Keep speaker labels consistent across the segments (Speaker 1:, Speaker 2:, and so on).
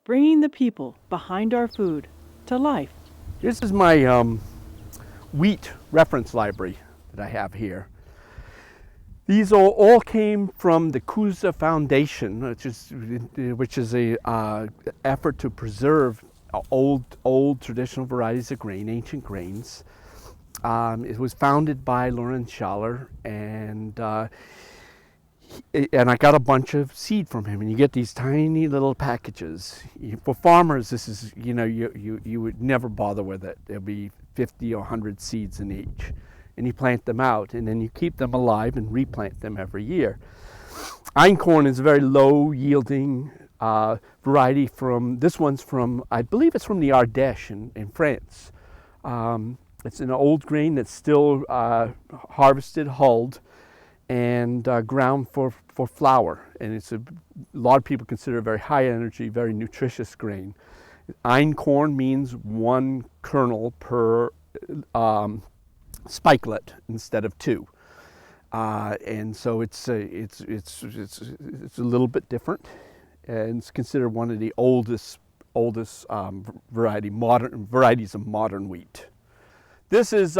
Speaker 1: bringing the people behind our food to life.
Speaker 2: This is my wheat reference library that I have here. These all came from the Kusa Foundation, which is a effort to preserve old traditional varieties of grain, ancient grains. It was founded by Lorenz Schaller, and I got a bunch of seed from him, and you get these tiny little packages. For farmers, this is, you would never bother with it. There'll be 50 or 100 seeds in each, and you plant them out, and then you keep them alive and replant them every year. Einkorn is a very low yielding variety this one's from, I believe it's from the Ardèche in France. It's an old grain that's still harvested, hulled, and ground for flour, and it's a lot of people consider a very high energy, very nutritious grain. Einkorn means one kernel per spikelet instead of two, and so it's a little bit different, and it's considered one of the oldest varieties of modern wheat. This is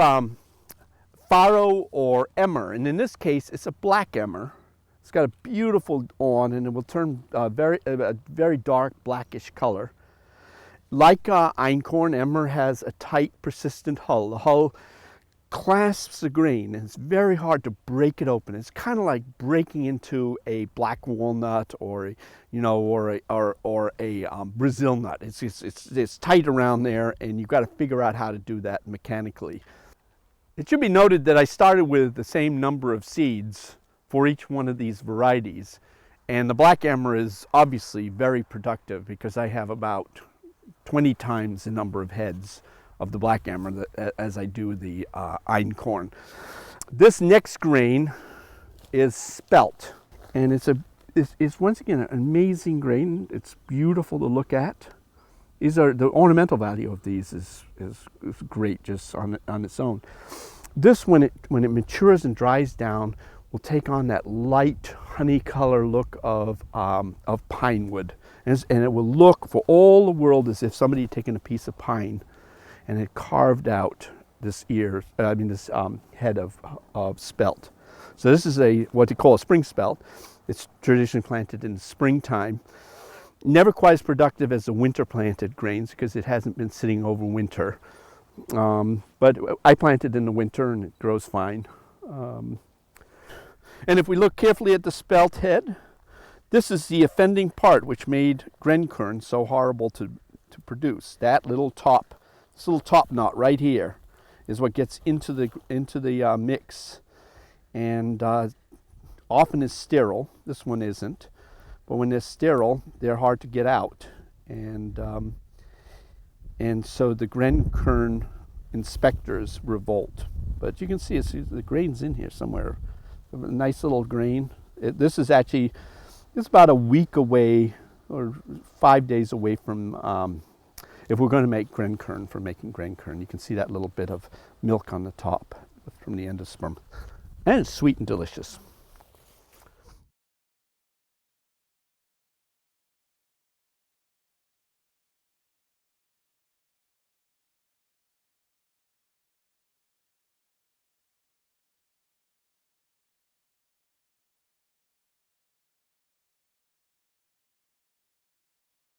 Speaker 2: farro or emmer, and in this case it's a black emmer. It's got a beautiful awn, and it will turn a very dark blackish color. Like Einkorn, emmer has a tight, persistent hull. The hull clasps the grain, and it's very hard to break it open. It's kind of like breaking into a black walnut or a Brazil nut. It's tight around there, and you've got to figure out how to do that mechanically. It should be noted that I started with the same number of seeds for each one of these varieties, and the black emmer is obviously very productive because I have about 20 times the number of heads of the black emmer as I do the Einkorn. This next grain is Spelt, and it's once again an amazing grain. It's beautiful to look at. The ornamental value of these is great just on its own. This, when it matures and dries down, will take on that light honey color look of pine wood, and it will look for all the world as if somebody had taken a piece of pine and had carved out this head of spelt. So this is what they call a spring spelt. It's traditionally planted in the springtime. Never quite as productive as the winter planted grains because it hasn't been sitting over winter. But I plant it in the winter and it grows fine. And if we look carefully at the spelt head, this is the offending part which made Grünkern so horrible to produce. This little top knot right here is what gets into the mix, and often is sterile. This one isn't. But when they're sterile, they're hard to get out, and so the Grünkern inspectors revolt. But you can see the grain's in here somewhere. A nice little grain. This is actually, it's about a week away or 5 days away from, if we're going to make Grünkern, for making Grünkern. You can see that little bit of milk on the top from the endosperm. And it's sweet and delicious.